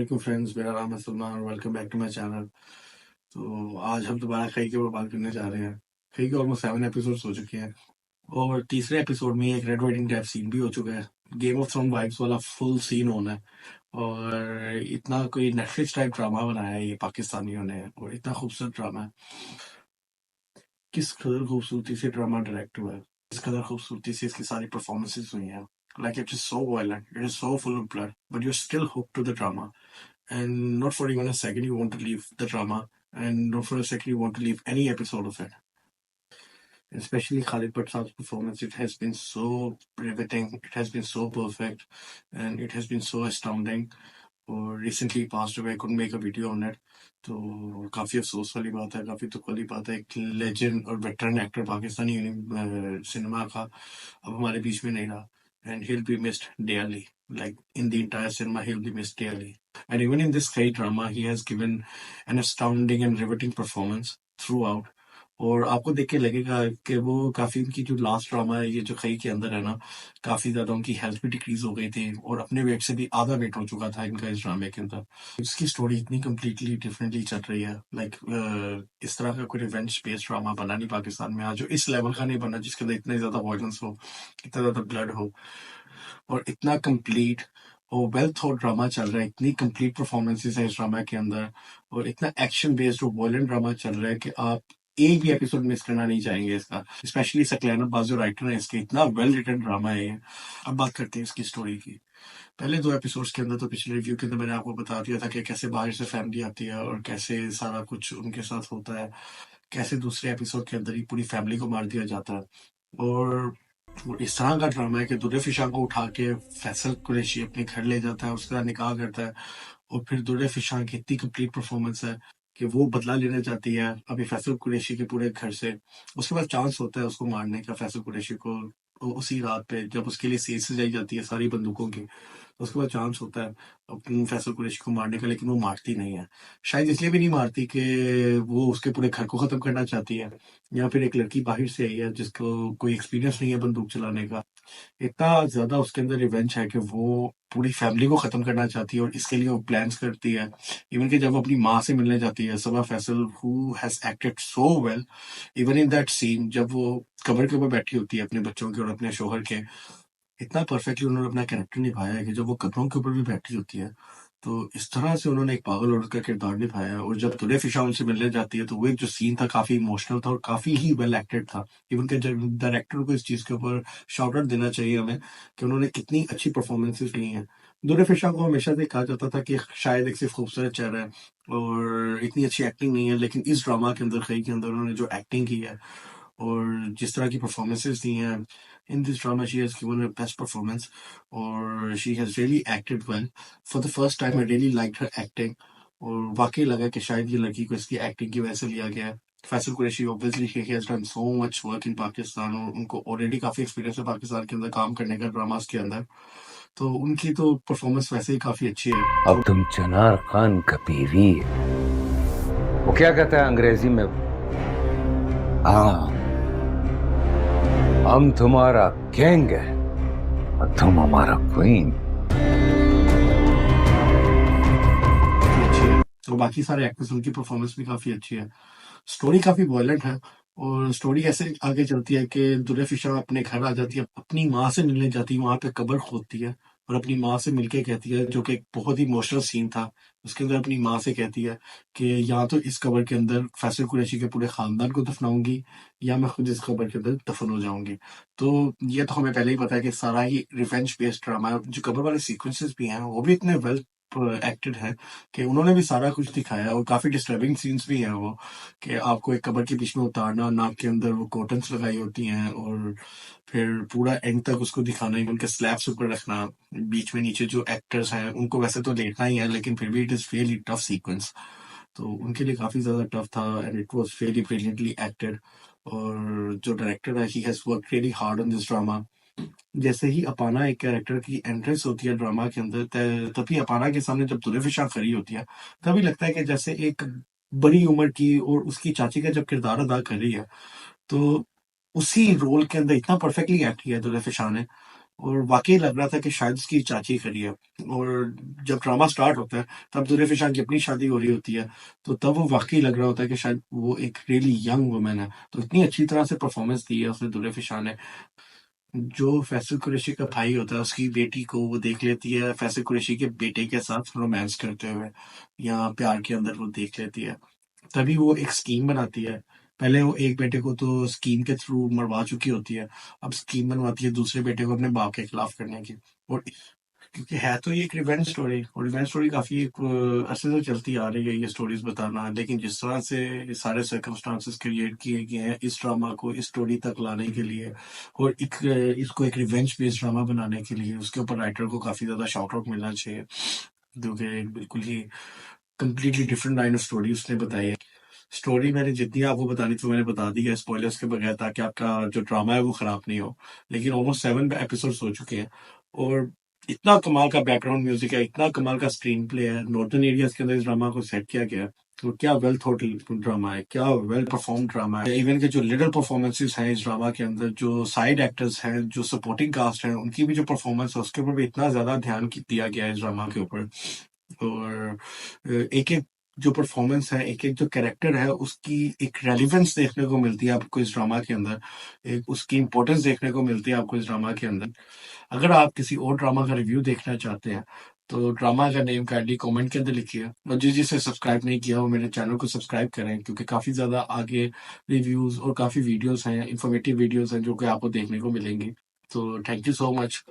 वालेकुम फ्रेंड्स, मेरा नाम है सलमान और welcome back to my channel. तो आज हम दोबारा खई के ऊपर बात करने जा रहे हैं। खई के ऑलमोस्ट 7 एपिसोड्स हो चुके हैं और तीसरे एपिसोड में एक रेड वेडिंग टाइप सीन भी हो चुका है। गेम ऑफ थ्रोन वाइब्स वाला फुल सीन होना है और इतना कोई नेटफ्लिक्स टाइप ड्रामा बनाया है ये पाकिस्तानियों ने और इतना खूबसूरत ड्रामा है। किस कदर खूबसूरती से ड्रामा डायरेक्ट हुआ है, किस कदर खूबसूरती से इसकी सारी परफॉर्मेंसेस हुई हैं। Like it is so violent, it is so full of blood, but you're still hooked to the drama. And not for even a second you want to leave the drama, and not for a second you want to leave any episode of it. Especially Khalid Parsab's performance, it has been so riveting, it has been so perfect, and it has been so astounding. और recently past हुए, I couldn't make a video on it. तो काफ़ी अफसोस वाली बात है, काफ़ी दुख वाली बात है। एक लेजेंड और वेटरन एक्टर पाकिस्तानी सिनेमा का अब हमारे बीच में नहीं रहा, and he'll be missed dearly. Like in the entire cinema, he'll be missed dearly. And even in this K drama, he has given an astounding and riveting performance throughout. और आपको देख के लगेगा कि वो काफी उनकी जो लास्ट ड्रामा है, ये जो खई के अंदर है ना, काफी ज्यादा उनकी हेल्थ भी डिक्रीज हो गई थी और अपने वेट से भी आधा वेट हो चुका था इनका इस ड्रामे के अंदर। इसकी स्टोरी इतनी कम्प्लीटली डिफरेंटली चल रही है। लाइक इस तरह का कोई रिवेंज बेस्ड ड्रामा बना नहीं पाकिस्तान में आज, जो इस लेवल का नहीं बना जिसके अंदर इतने ज्यादा वायलेंस हो, इतना ज्यादा ब्लड हो और इतना कंप्लीट और वेल थॉट ड्रामा चल रहा है। इतनी कंप्लीट परफॉर्मेंसेस है इस ड्रामा के अंदर और इतना एक्शन बेस्ड और वॉयलेंट ड्रामा चल रहा है कि आप एक भी एपिसोड मिस करना नहीं चाहेंगे इसका। स्पेशली सकलैन अब्बास जो राइटर है इसके, इतना वेल रिटन ड्रामा है ये। अब बात करते हैं इसकी स्टोरी की। पहले 2 एपिसोड्स के अंदर तो पिछले रिव्यू के अंदर मैंने आपको बता दिया था कि कैसे बाहर से फैमिली आती है और कैसे सारा कुछ उनके साथ होता है, कैसे दूसरे एपिसोड के अंदर ही पूरी फैमिली को मार दिया जाता है। और इस तरह का ड्रामा है कि दुर्रे फिशा को उठा के फैसल कुरैशी अपने घर ले जाता है, उसका निकाह करता है और फिर दुर्रे फिशा की इतनी कंप्लीट परफॉर्मेंस है कि वो बदला लेने जाती है अभी फैसल कुरैशी के पूरे घर से। उसके बाद चांस होता है उसको मारने का, फैसल कुरैशी को, उसी रात पे जब उसके लिए सेज सजाई जाती है सारी बंदूकों की। तो उसके बाद चांस होता है फैसल कुरैशी को मारने का, लेकिन वो मारती नहीं है। शायद इसलिए भी नहीं मारती कि वो उसके पूरे घर को खत्म करना चाहती है, या फिर एक लड़की बाहर से आई है जिसको कोई एक्सपीरियंस नहीं है बंदूक चलाने का। इतना ज्यादा उसके अंदर रिवेंज है कि वो पूरी फैमिली को खत्म करना चाहती है और इसके लिए वो प्लान्स करती है। इवन कि जब वो अपनी माँ से मिलने जाती है, Saba Faisal who has acted so well even in that scene, जब वो कबर के ऊपर बैठी होती है अपने बच्चों के और अपने शोहर के, इतना परफेक्टली उन्होंने अपना कैरेक्टर निभाया है कि जब वो कपड़ों के ऊपर भी बैठी होती है तो इस तरह से उन्होंने एक पागल औरत का किरदार निभाया है। और जब तुले फिशा उनसे मिलने जाती है तो वो एक जो सीन था काफी इमोशनल था और काफी ही वेल एक्टेड था। इवन के डायरेक्टर को इस चीज के ऊपर शाउट आउट देना चाहिए हमें कि उन्होंने कितनी अच्छी परफॉर्मेंसेस ली हैं। दुले फिशा को हमेशा से कहा जाता था कि शायद एक सिर्फ खूबसूरत चेहरा है और इतनी अच्छी एक्टिंग नहीं है, लेकिन इस ड्रामा के अंदर खई के अंदर उन्होंने जो एक्टिंग की है और जिस तरह की परफॉर्मेंसेस दी हैं in this drama, she has given her best performance और she has really acted well. For the first time I really liked her acting और वाकई लगा कि शायद ये लड़की को इसकी एक्टिंग की वजह से लिया गया है। Faisal Qureshi obviously he has done so much work in Pakistan और उनको ऑलरेडी काफी एक्सपीरियंस है पाकिस्तान के अंदर काम करने का ड्रामास के अंदर, तो उनकी तो परफॉर्मेंस वैसे ही काफी अच्छी है। अब तुम चनार खान का बीवी, वो क्या कहता है अंग्रेजी में? हाँ, हम तुम्हारा किंग है और तुम हमारा क्वीन। अच्छी है और बाकी सारे एक्टर्स उनकी परफॉर्मेंस भी काफी अच्छी है। स्टोरी काफी वॉयलेंट है और स्टोरी ऐसे आगे चलती है कि दुर्रे फिशा अपने घर आ जाती है, अपनी माँ से मिलने जाती है, वहां पे कब्र खोदती है और अपनी माँ से मिलके कहती है, जो कि एक बहुत ही इमोशनल सीन था, उसके अंदर अपनी माँ से कहती है कि या तो इस कब्र के अंदर फैसल कुरैशी के पूरे खानदान को दफनाऊंगी या मैं खुद इस कब्र के अंदर दफन हो जाऊंगी। तो ये तो हमें पहले ही पता है कि सारा ही रिवेंज बेस्ड ड्रामा है। जो कब्र वाले सीक्वेंसेस भी हैं वो भी इतने वेल एक्टेड है कि उन्होंने भी सारा कुछ दिखाया है और काफी डिस्टर्बिंग सीन्स भी हैं वो, कि आपको एक कब्र के बीच में उतारना, नाक के अंदर वो कॉटन्स लगाई होती हैं और फिर पूरा एंड तक उसको दिखाना, ही उनके स्लैब्स ऊपर रखना, बीच में नीचे जो एक्टर्स हैं उनको वैसे तो लेटना ही है लेकिन फिर भी it is really tough sequence, तो उनके लिए काफी ज्यादा टफ था and it was really brilliantly acted. और जो डायरेक्टर है he has work really hard on this drama. जैसे ही अपाना एक कैरेक्टर की एंट्रेंस होती है ड्रामा के अंदर, तभी अपाना के सामने जब दुल्फिशा खड़ी होती है, तभी लगता है कि जैसे एक बड़ी उम्र की और उसकी चाची का जब किरदार अदा कर रही है, तो उसी रोल के अंदर इतना परफेक्टली एक्ट किया है दुल्फिशा ने। और वाकई लग रहा था कि शायद उसकी चाची करी है। और जब ड्रामा स्टार्ट होता है तब जुल्फ़े शान की अपनी शादी हो रही होती है, तो तब वो वाकई लग रहा होता है कि शायद वो एक रियली यंग वुमन है। तो इतनी अच्छी तरह से परफॉर्मेंस दी है उसने जुल्फ़े शान ने। जो फैसल कुरैशी का भाई होता है उसकी बेटी को वो देख लेती है फैसल कुरैशी के बेटे के साथ रोमांस करते हुए, या प्यार के अंदर वो देख लेती है। तभी वो एक स्कीम बनाती है। पहले वो एक बेटे को तो स्कीम के थ्रू मरवा चुकी होती है, अब स्कीम बनवाती है दूसरे बेटे को अपने बाप के खिलाफ करने की। और क्योंकि है तो ये एक रिवेंज स्टोरी, और रिवेंज स्टोरी काफी एक अरसे से चलती आ रही है ये स्टोरीज बताना, लेकिन जिस तरह से ये सारे सर्कमस्टांसेस क्रिएट किए गए हैं इस ड्रामा को इस स्टोरी तक लाने के लिए, और इसको एक रिवेंज बेस्ड ड्रामा बनाने के लिए, उसके ऊपर राइटर को काफी ज्यादा शाउट आउट मिलना चाहिए, क्योंकि एक बिल्कुल ही completely different line of story उसने बताई है। स्टोरी मैंने जितनी आपको बतानी थी मैंने बता दी है स्पॉयलर्स के बगैर, ताकि आपका जो ड्रामा है वो खराब नहीं हो। लेकिन ऑलमोस्ट 7 एपिसोड्स हो चुके हैं, और इतना कमाल का बैकग्राउंड म्यूजिक है, इतना कमाल का स्क्रीन प्ले है, नॉर्थन एरियाज के अंदर इस ड्रामा को सेट किया गया है। तो क्या वेल थॉट ड्रामा है, क्या वेल परफॉर्म ड्रामा है। इवन के जो लिटिल परफॉर्मेंसेस हैं इस ड्रामा के अंदर, जो साइड एक्टर्स हैं, जो सपोर्टिंग कास्ट है, उनकी भी जो परफॉर्मेंस है उसके ऊपर भी इतना ज्यादा ध्यान दिया गया है इस ड्रामा के ऊपर। और एक एक जो परफॉर्मेंस है, एक एक जो कैरेक्टर है, उसकी एक रेलिवेंस देखने को मिलती है आपको इस ड्रामा के अंदर, एक उसकी इंपॉर्टेंस देखने को मिलती है आपको इस ड्रामा के अंदर। अगर आप किसी और ड्रामा का रिव्यू देखना चाहते हैं तो ड्रामा का नेम काइंडली कमेंट के अंदर लिखिए, और जिसे सब्सक्राइब नहीं किया वो मेरे चैनल को सब्सक्राइब करें, क्योंकि काफ़ी ज़्यादा आगे रिव्यूज़ और काफ़ी वीडियोस हैं, इंफॉर्मेटिव वीडियोस हैं जो कि आपको देखने को मिलेंगी। तो थैंक यू सो मच।